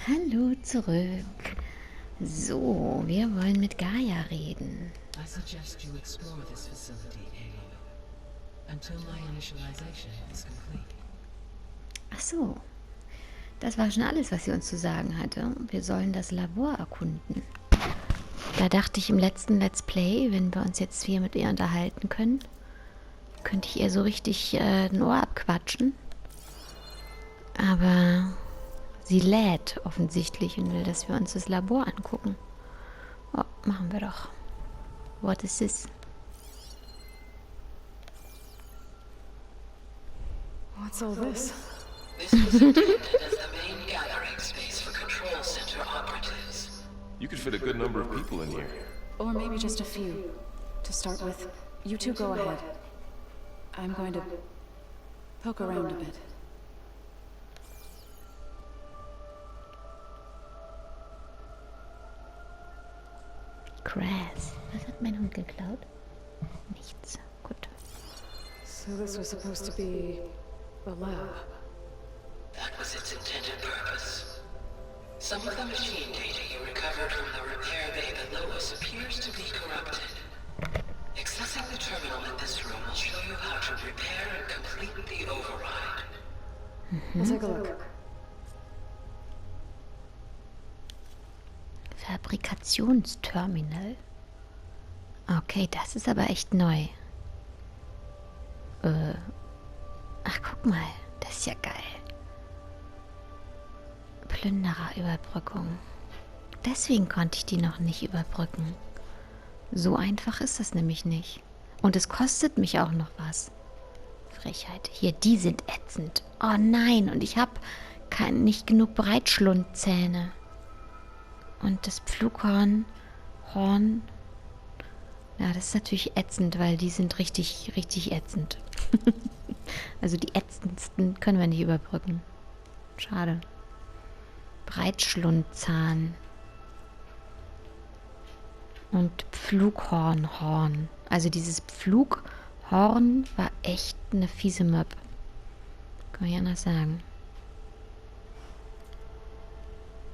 Hallo zurück. So, wir wollen mit Gaia reden. I suggest you explore this facility, Aloy, until my initialization is complete. Ach so, das war schon alles, was sie uns zu sagen hatte. Wir sollen das Labor erkunden. Da dachte ich im letzten Let's Play, wenn wir uns jetzt hier mit ihr unterhalten können, könnte ich ihr so richtig ein Ohr abquatschen. Aber sie lädt offensichtlich und will, dass wir uns das Labor angucken. Oh, machen wir doch. What is this? What's all this? This was intended as the main gathering space for control center operatives. You could fit a good number of people in here. Or maybe just a few. To start with, you two go ahead. I'm going to poke around a bit. Grass. Was hat mein Hund geklaut? Nichts. Gut. So this was supposed to be a lab. That was its intended purpose. Some of the machine data you recovered from the repair bay below us appears to be corrupted. Accessing the terminal in this room will show you how to repair and complete the override. I'll take a look. Fabrikationsterminal. Okay, das ist aber echt neu. Ach, guck mal. Das ist ja geil. Plündererüberbrückung. Deswegen konnte ich die noch nicht überbrücken. So einfach ist das nämlich nicht. Und es kostet mich auch noch was. Frechheit. Hier, die sind ätzend. Oh nein, und ich habe nicht genug Breitschlundzähne. Und das Pflughorn, ja, das ist natürlich ätzend, weil die sind richtig, richtig ätzend. Also die ätzendsten können wir nicht überbrücken. Schade. Breitschlundzahn. Und Pflughornhorn. Also dieses Pflughorn war echt eine fiese Möb. Kann ich anders sagen.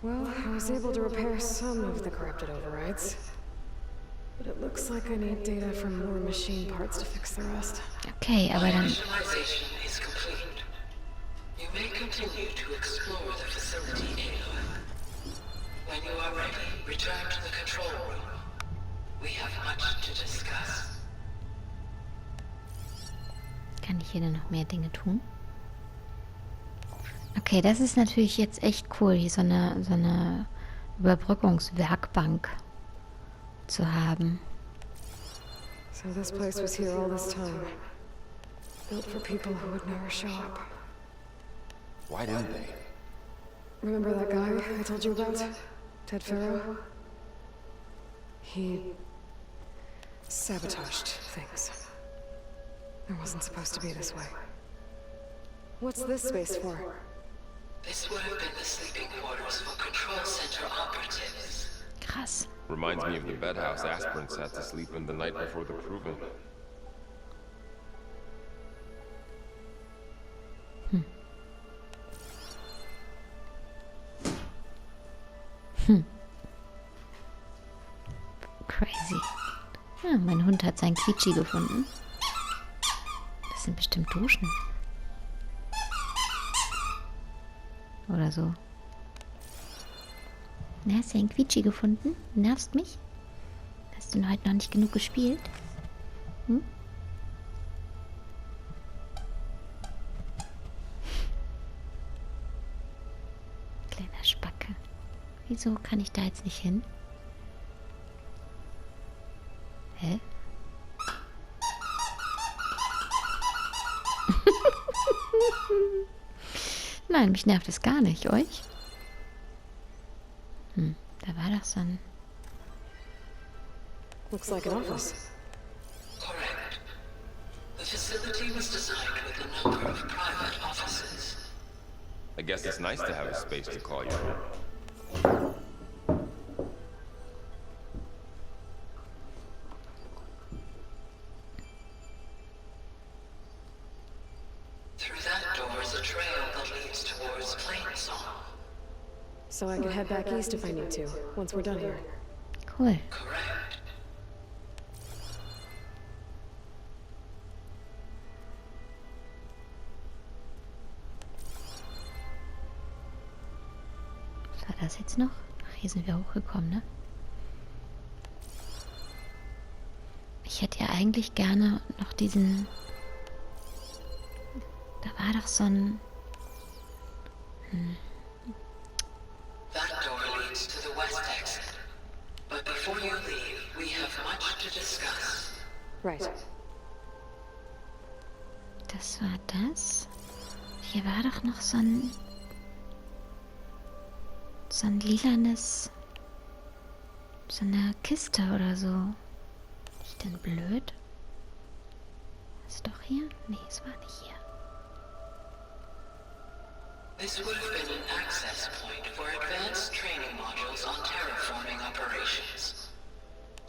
Well, I was able to repair some of the corrupted overrides. But it looks like I need data from more machine parts to fix the rest. Okay, aber dann... Initialization is complete. You may continue to explore the facility, Aloy. When you are ready, return to the control room. We have much to discuss. Kann ich hier denn noch mehr Dinge tun? Okay, das ist natürlich jetzt echt cool, hier so eine Überbrückungswerkbank zu haben. So this place was here all this time. Built for people who would never show up. Why didn't they? Remember that guy I told you about? Ted Farrow? He sabotaged things. It wasn't supposed to be this way. What's this space for? This would have been the sleeping quarters for control center operatives. Krass. Reminds me of the bedhouse Aspirin sat to sleep in the night before the proving. Crazy. Ja, mein Hund hat sein Quietschi gefunden. Das sind bestimmt Duschen. Oder so. Na, hast du ein Quietschi gefunden? Nervst mich? Hast du heute noch nicht genug gespielt? Hm? Kleiner Spacke. Wieso kann ich da jetzt nicht hin? Hä? Nein, mich nervt es gar nicht, euch? Da war doch so ein... Looks like an office. Correct. The facility was designed with a number of private offices. I guess it's nice to have a space to call your own. Through that door is a trail that leads towards Plainsong. So I can head back east if I need to, once we're done here. Cool. Correct. Was war das jetzt noch? Ach, hier sind wir hochgekommen, ne? Ich hätte ja eigentlich gerne noch diesen... Da war doch so ein... That door leads to the west exit. But before you leave, we have much to discuss. Right. Das war das. Hier war doch noch so ein lilanes... So eine Kiste oder so. Ich denn blöd? Ist doch hier? Nee, es war nicht hier. This would have been an access point for advanced training modules on terraforming operations.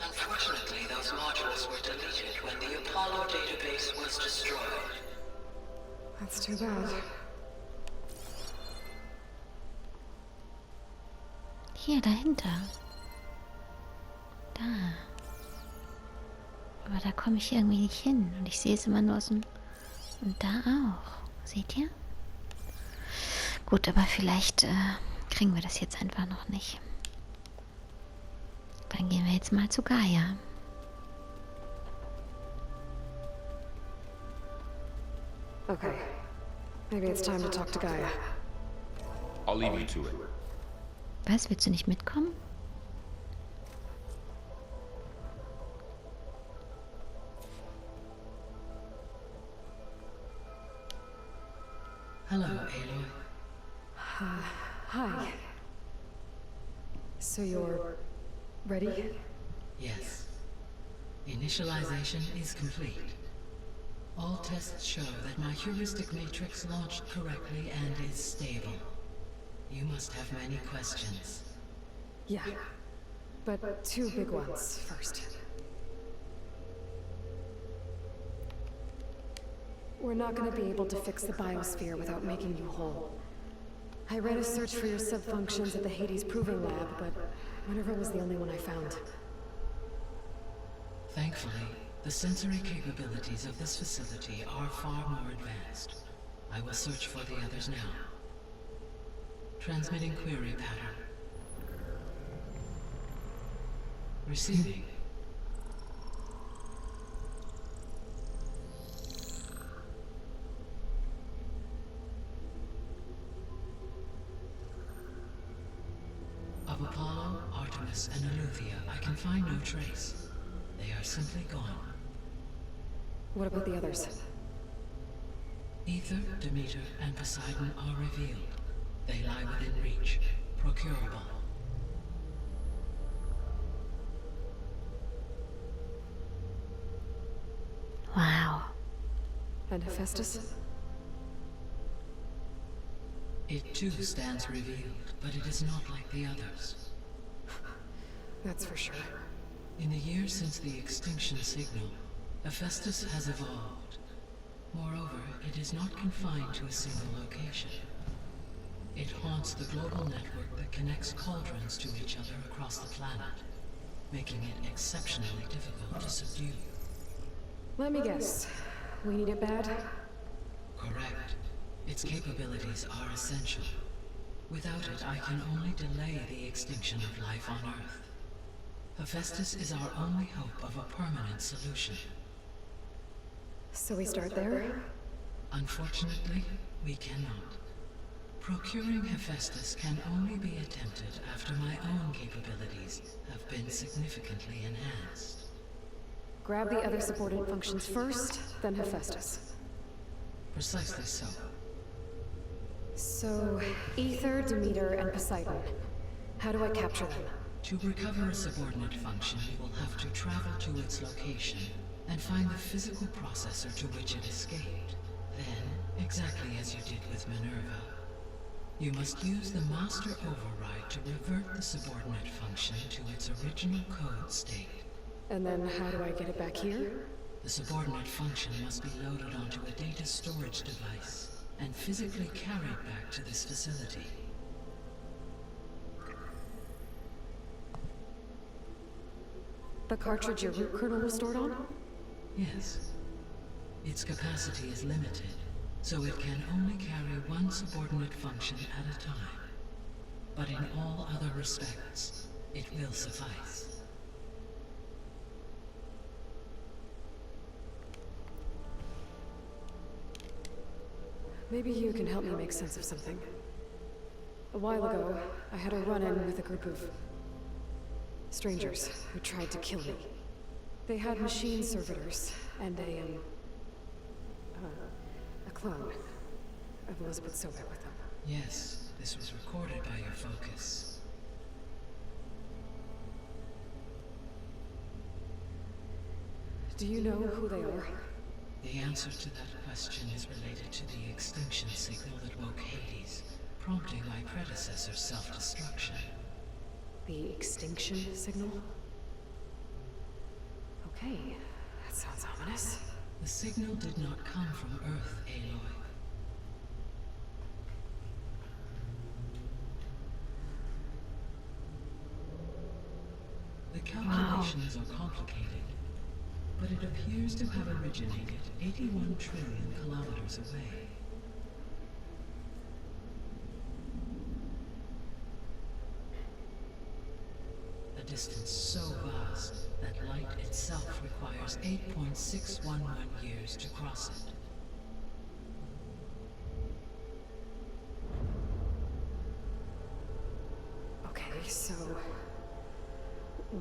Unfortunately, those modules were deleted when the Apollo database was destroyed. That's too bad. Hier, dahinter. Da. Aber da komme ich irgendwie nicht hin. Und ich sehe es immer nur aus dem... Und da auch. Seht ihr? Gut, aber vielleicht kriegen wir das jetzt einfach noch nicht. Dann gehen wir jetzt mal zu Gaia. Okay. Maybe it's time to talk to Gaia. I'll leave you to it. Was, willst du nicht mitkommen? Hello, Aloy. Hi. So you're... ready? Yes. Initialization is complete. All tests show that my heuristic matrix launched correctly and is stable. You must have many questions. Yeah. But two big ones first. We're not going to be able to fix the biosphere without making you whole. I ran a search for your subfunctions at the Hades Proving Lab, but Minerva was the only one I found. Thankfully, the sensory capabilities of this facility are far more advanced. I will search for the others now. Transmitting query pattern. Receiving. Of Apollo, Artemis, and Eleuthia, I can find no trace. They are simply gone. What about the others? Ether, Demeter, and Poseidon are revealed. They lie within reach, procurable. Wow. And Hephaestus? It too stands revealed, but it is not like the others. That's for sure. In the years since the extinction signal, Hephaestus has evolved. Moreover, it is not confined to a single location. It haunts the global network that connects cauldrons to each other across the planet, making it exceptionally difficult to subdue. Let me guess. We need it bad? Correct. Its capabilities are essential. Without it, I can only delay the extinction of life on Earth. Hephaestus is our only hope of a permanent solution. So we start there? Unfortunately, we cannot. Procuring Hephaestus can only be attempted after my own capabilities have been significantly enhanced. Grab the other subordinate functions first, then Hephaestus. Precisely so. So, Ether, Demeter, and Poseidon. How do I capture them? To recover a subordinate function, you will have to travel to its location and find the physical processor to which it escaped. Then, exactly as you did with Minerva, you must use the master override to revert the subordinate function to its original code state. And then how do I get it back here? The subordinate function must be loaded onto a data storage device and physically carried back to this facility. The cartridge your root kernel was stored on? Yes. Its capacity is limited, so it can only carry one subordinate function at a time. But in all other respects, it will suffice. Maybe you can help me make sense of something. A while ago, I had a run-in with a group of strangers who tried to kill me. They had machine servitors and a clone of Elizabeth Sobek with them. Yes, this was recorded by your focus. Do you know who they are? The answer to that question is related to the extinction signal that woke Hades, prompting my predecessor's self-destruction. The extinction signal? Okay, that sounds ominous. The signal did not come from Earth, Aloy. The calculations are complicated, but it appears to have originated 81 trillion kilometers away. A distance so vast that light itself requires 8.611 years to cross it. Okay, so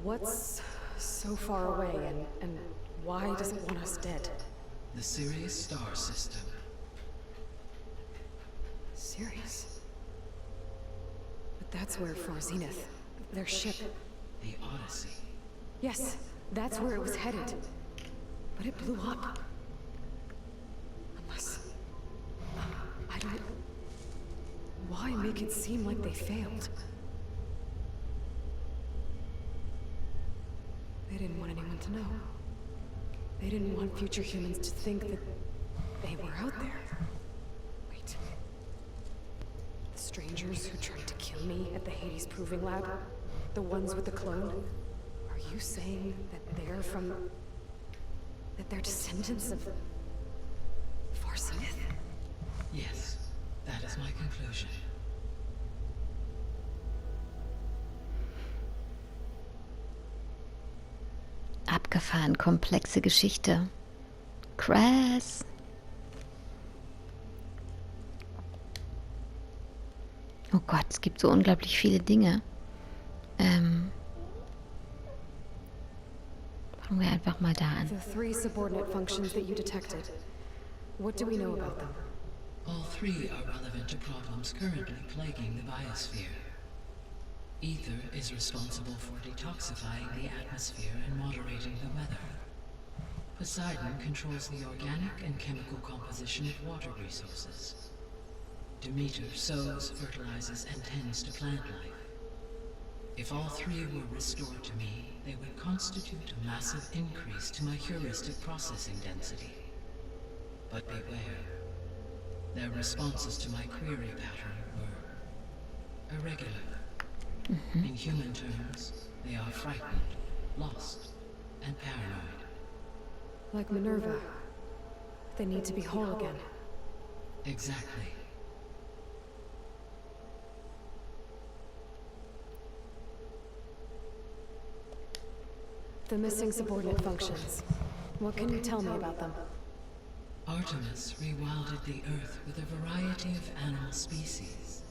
what's so far away and why does it want us dead? The Sirius star system. Sirius? But that's where for Zenith, their ship. The Odyssey. Yes, that's where it was headed. But it blew up. Unless... I don't... Why make it seem like they failed? They didn't want anyone to know. They didn't want future humans to think that they were out there. Wait. The strangers who tried to kill me at the Hades Proving Lab? The ones with the clone? Are you saying that they're from... that they're descendants of... Zenith? Yes, that is my conclusion. Abgefahren, komplexe Geschichte. Krass. Oh Gott, es gibt so unglaublich viele Dinge. Fangen wir einfach mal da an. The three subordinate functions that you detected. What do we know about them? All three are relevant to problems currently plaguing the biosphere. Ether is responsible for detoxifying the atmosphere and moderating the weather. Poseidon controls the organic and chemical composition of water resources. Demeter sows, fertilizes, and tends to plant life. If all three were restored to me, they would constitute a massive increase to my heuristic processing density. But beware. Their responses to my query pattern were irregular. In human terms, they are frightened, lost, and paranoid. Like Minerva. They need to be whole again. Exactly. The missing subordinate functions. What can you tell me about them? Artemis rewilded the Earth with a variety of animal species.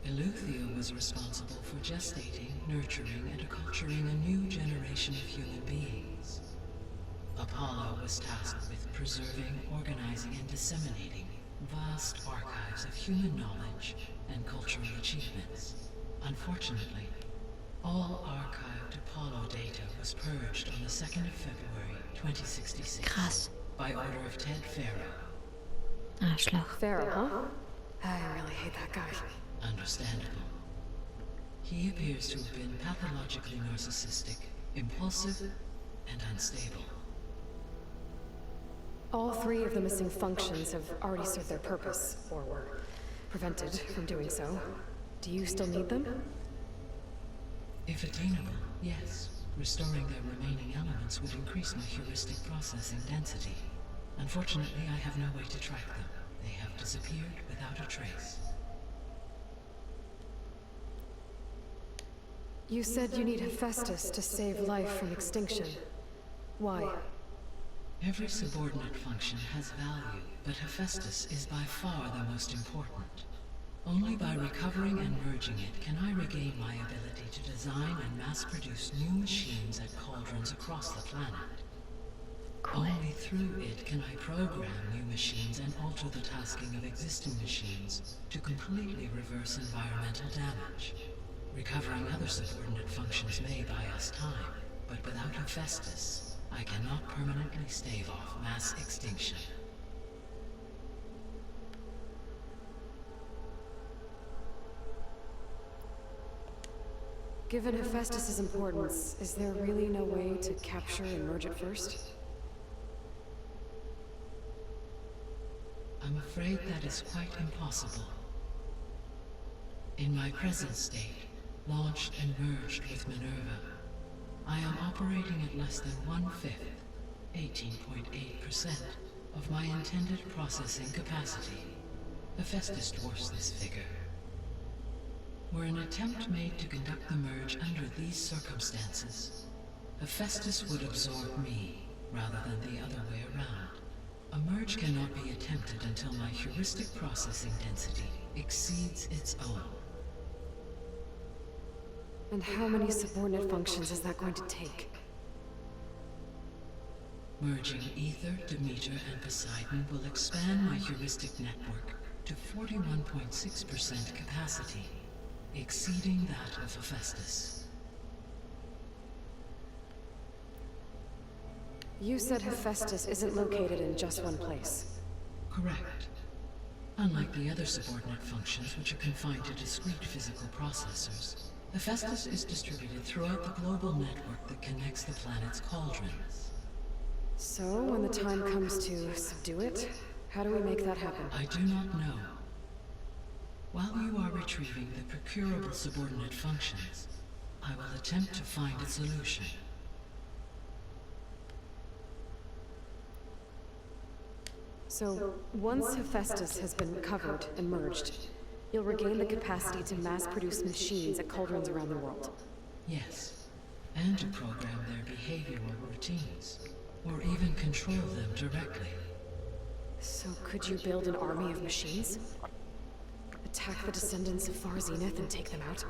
Eleuthia was responsible for gestating, nurturing, and acculturating a new generation of human beings. Apollo was tasked with preserving, organizing, and disseminating vast archives of human knowledge and cultural achievements. Unfortunately, all archived Apollo data was purged on the 2nd of February, 2066. Krass. By order of Ted Farrow. Arschloch. Pharaoh, huh? I really hate that guy. Understandable. He appears to have been pathologically narcissistic, impulsive, and unstable. All three of the missing functions have already served their purpose, or were prevented from doing so. Do you still need them? If attainable, yes. Restoring their remaining elements would increase my heuristic processing density. Unfortunately, I have no way to track them. They have disappeared without a trace. You said you need Hephaestus to save life from extinction. Why? Every subordinate function has value, but Hephaestus is by far the most important. Only by recovering and merging it can I regain my ability to design and mass-produce new machines at cauldrons across the planet. Only through it can I program new machines and alter the tasking of existing machines to completely reverse environmental damage. Recovering other subordinate functions may buy us time, but without Hephaestus, I cannot permanently stave off mass extinction. Given Hephaestus' importance, is there really no way to capture and merge it first? I'm afraid that is quite impossible. In my present state, launched and merged with Minerva, I am operating at less than 1/5, 18.8%, of my intended processing capacity. Hephaestus dwarfs this figure. Were an attempt made to conduct the merge under these circumstances, Hephaestus would absorb me, rather than the other way around. A merge cannot be attempted until my heuristic processing density exceeds its own. And how many subordinate functions is that going to take? Merging Ether, Demeter, and Poseidon will expand my heuristic network to 41.6% capacity, exceeding that of Hephaestus. You said Hephaestus isn't located in just one place. Correct. Unlike the other subordinate functions, which are confined to discrete physical processors, Hephaestus is distributed throughout the global network that connects the planet's cauldrons. So, when the time comes to subdue it, how do we make that happen? I do not know. While you are retrieving the procurable subordinate functions, I will attempt to find a solution. So, once Hephaestus has been recovered and merged, you'll regain the capacity to mass-produce machines at cauldrons around the world. Yes, and to program their behavioral routines, or even control them directly. So could you build an army of machines? Attack the descendants of Far Zenith and take them out?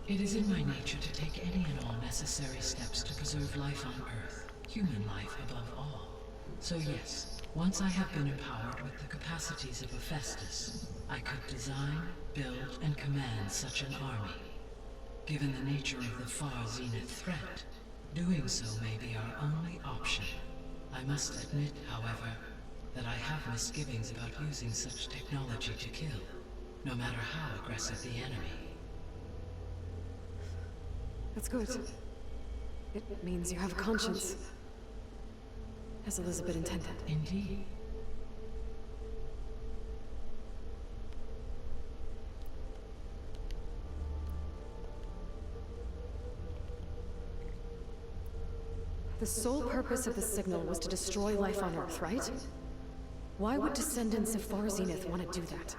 It is in my nature to take any and all necessary steps to preserve life on Earth, human life above all. So yes, once I have been empowered with the capacities of Hephaestus, I could design, build, and command such an army. Given the nature of the Far Zenith threat, doing so may be our only option. I must admit, however, that I have misgivings about using such technology to kill, no matter how aggressive the enemy. That's good. It means you have a conscience. As Elizabeth intended. Indeed. The sole purpose of the signal was to destroy life on Earth, right? Why would descendants of Far Zenith want to do that?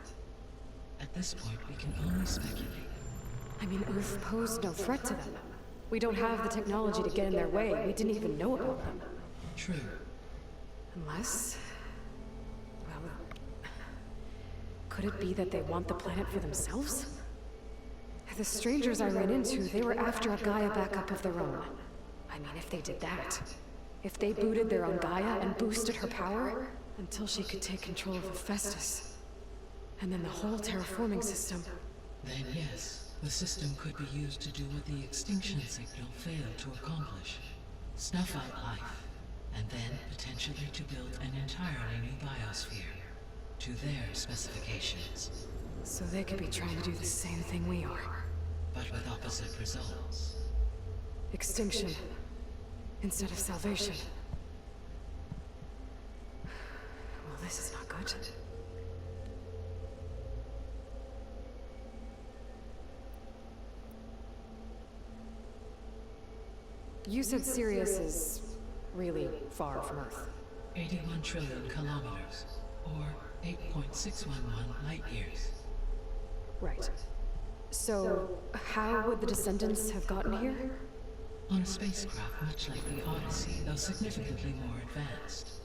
At this point, we can only speculate. I mean, Earth posed no threat to them. We don't have the technology to get in their way. We didn't even know about them. True. Unless... well... could it be that they want the planet for themselves? The strangers I ran into, they were after a Gaia backup of their own. I mean, if they did that... if they booted their own Gaia and boosted her power... until she could take control of Hephaestus. And then the whole terraforming system... Then yes, the system could be used to do what the extinction signal failed to accomplish. Snuff out life, and then potentially to build an entirely new biosphere, to their specifications. So they could be trying to do the same thing we are. But with opposite results. Extinction, instead of salvation. Well, this is not good. You said Sirius is really far from Earth. 81 trillion kilometers, or 8.611 light years. Right. So, how would the descendants have gotten here? On a spacecraft much like the Odyssey, though significantly more advanced.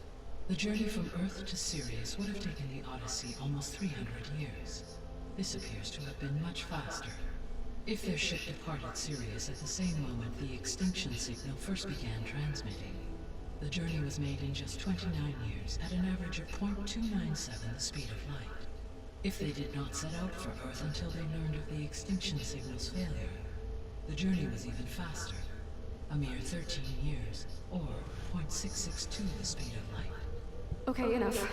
The journey from Earth to Sirius would have taken the Odyssey almost 300 years. This appears to have been much faster. If their ship departed Sirius at the same moment the extinction signal first began transmitting, the journey was made in just 29 years at an average of 0.297 the speed of light. If they did not set out for Earth until they learned of the extinction signal's failure, the journey was even faster, a mere 13 years, or 0.662 the speed of light. Okay, enough.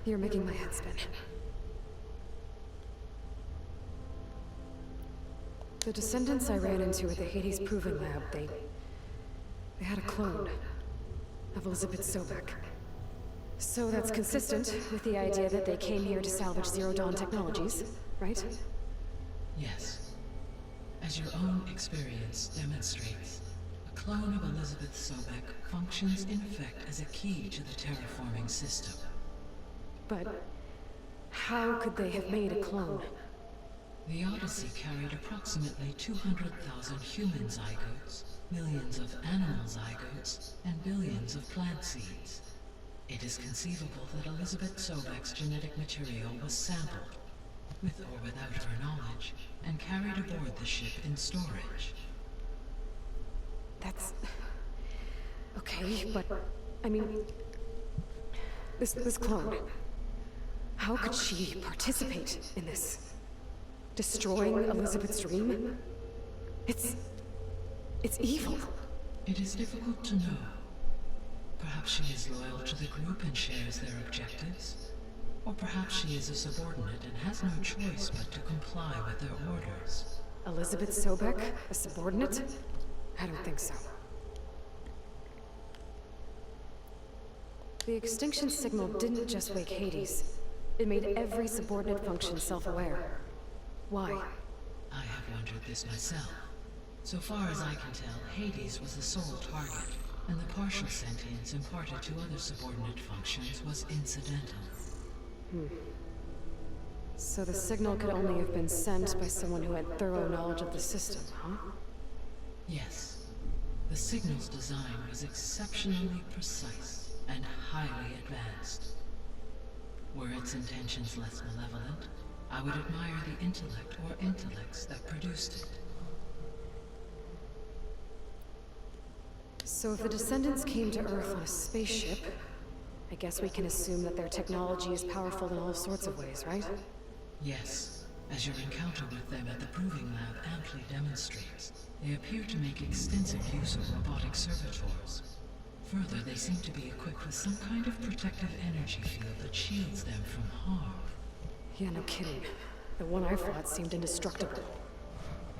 You're making my head spin. The descendants I ran into at the Hades Proving Lab, they had a clone of Elizabeth Sobek. So that's consistent with the idea that they came here to salvage Zero Dawn technologies, right? Yes. As your own experience demonstrates, a clone of Elizabeth Sobek functions in effect as a key to the terraforming system. But how could they have made a clone? The Odyssey carried approximately 200,000 human zygotes, millions of animal zygotes, and billions of plant seeds. It is conceivable that Elizabeth Sobek's genetic material was sampled, with or without her knowledge, and carried aboard the ship in storage. That's... okay, but... I mean... This clone... How could she participate in this? Destroying Elizabeth's dream? It's evil. It is difficult to know. Perhaps she is loyal to the group and shares their objectives. Or perhaps she is a subordinate and has no choice but to comply with their orders. Elizabeth Sobek? A subordinate? I don't think so. The extinction signal didn't just wake Hades. It made every subordinate function self-aware. Why? I have wondered this myself. So far as I can tell, Hades was the sole target, and the partial sentience imparted to other subordinate functions was incidental. So the signal could only have been sent by someone who had thorough knowledge of the system, huh? Yes. The signal's design was exceptionally precise and highly advanced. Were its intentions less malevolent, I would admire the intellect or intellects that produced it. So if the descendants came to Earth on a spaceship, I guess we can assume that their technology is powerful in all sorts of ways, right? Yes. As your encounter with them at the Proving Lab amply demonstrates, they appear to make extensive use of robotic servitors. Further, they seem to be equipped with some kind of protective energy field that shields them from harm. Yeah, no kidding. The one I fought seemed indestructible.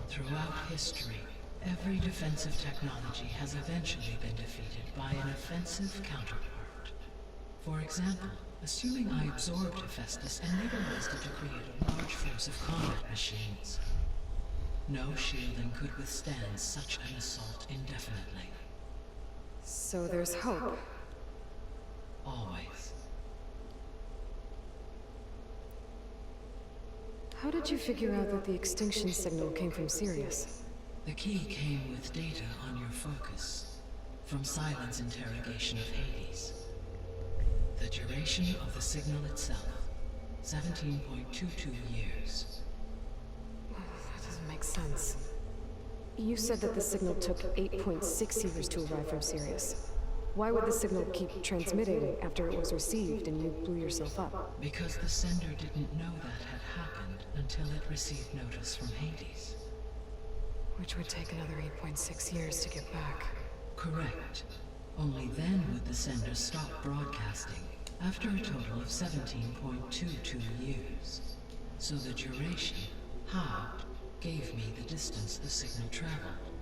Throughout history, every defensive technology has eventually been defeated by an offensive counterpart. For example, assuming I absorbed Hephaestus and utilized it to create a large force of combat machines. No shielding could withstand such an assault indefinitely. So there's hope. Always. How did you figure out that the extinction signal came from Sirius? The key came with data on your focus, from Silent's interrogation of Hades. The duration of the signal itself, 17.22 years. That doesn't make sense. You said that the signal took 8.6 years to arrive from Sirius. Why would the signal keep transmitting after it was received and you blew yourself up? Because the sender didn't know that had happened until it received notice from Hades. Which would take another 8.6 years to get back. Correct. Only then would the sender stop broadcasting, after a total of 17.22 years. So the duration, halved, gave me the distance the signal traveled.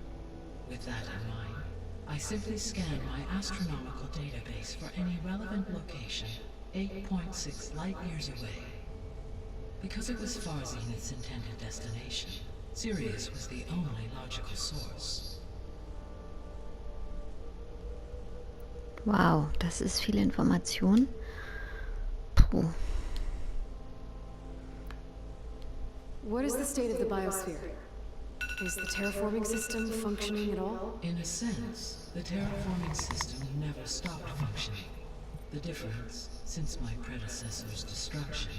With that in mind, I simply scanned my astronomical database for any relevant location 8.6 light years away. Because it was Far Zenith's intended destination, Sirius was the only logical source. Wow, das ist viel Information. Puh. What is the state of the biosphere? Is the terraforming system functioning at all? In a sense, the terraforming system never stopped functioning. The difference, since my predecessor's destruction,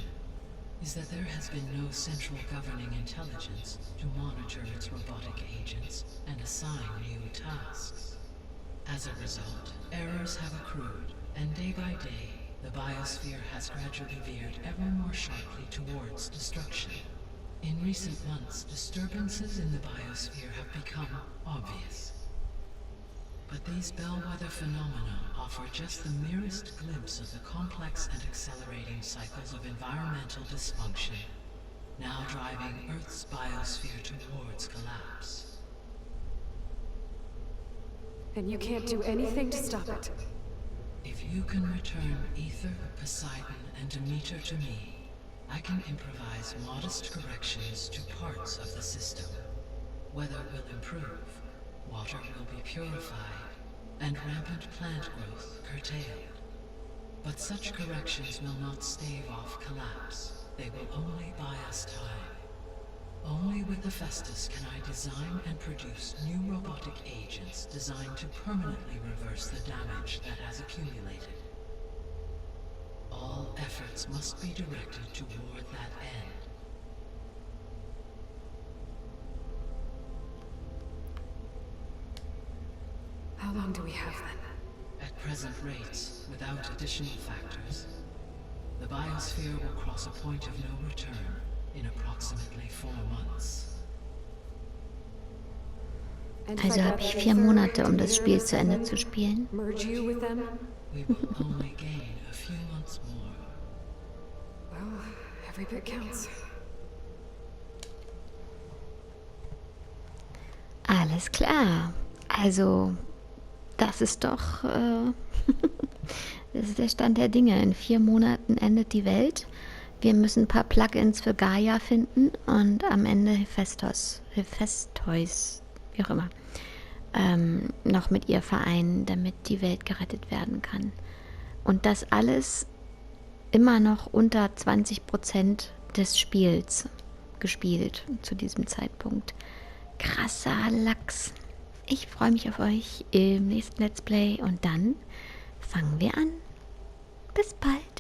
is that there has been no central governing intelligence to monitor its robotic agents and assign new tasks. As a result, errors have accrued, and day by day, the biosphere has gradually veered ever more sharply towards destruction. In recent months, disturbances in the biosphere have become obvious. But these bellwether phenomena offer just the merest glimpse of the complex and accelerating cycles of environmental dysfunction, now driving Earth's biosphere towards collapse. And you can't do anything to stop it? If you can return Ether, Poseidon, and Demeter to me, I can improvise modest corrections to parts of the system. Weather will improve, water will be purified, and rampant plant growth curtailed. But such corrections will not stave off collapse. They will only buy us time. Only with Hephaestus can I design and produce new robotic agents designed to permanently reverse the damage that has accumulated. All efforts must be directed toward that end. How long do we have then? At present rates, without additional factors, the biosphere will cross a point of no return in approximately 4 months. And if I Also got habe ich that 4 Ether Monate, um and das Demeter Spiel to zu Ende send zu spielen. merge you with them? We will only gain a few months more. Well, every bit counts. Alles klar. Also, das ist doch das ist der Stand der Dinge. In 4 Monaten endet die Welt. Wir müssen ein paar Plugins für Gaia finden und am Ende Hephaestus, wie auch immer, noch mit ihr vereinen, damit die Welt gerettet werden kann. Und das alles immer noch unter 20% des Spiels gespielt zu diesem Zeitpunkt. Krasser Lachs. Ich freue mich auf euch im nächsten Let's Play und dann fangen wir an. Bis bald.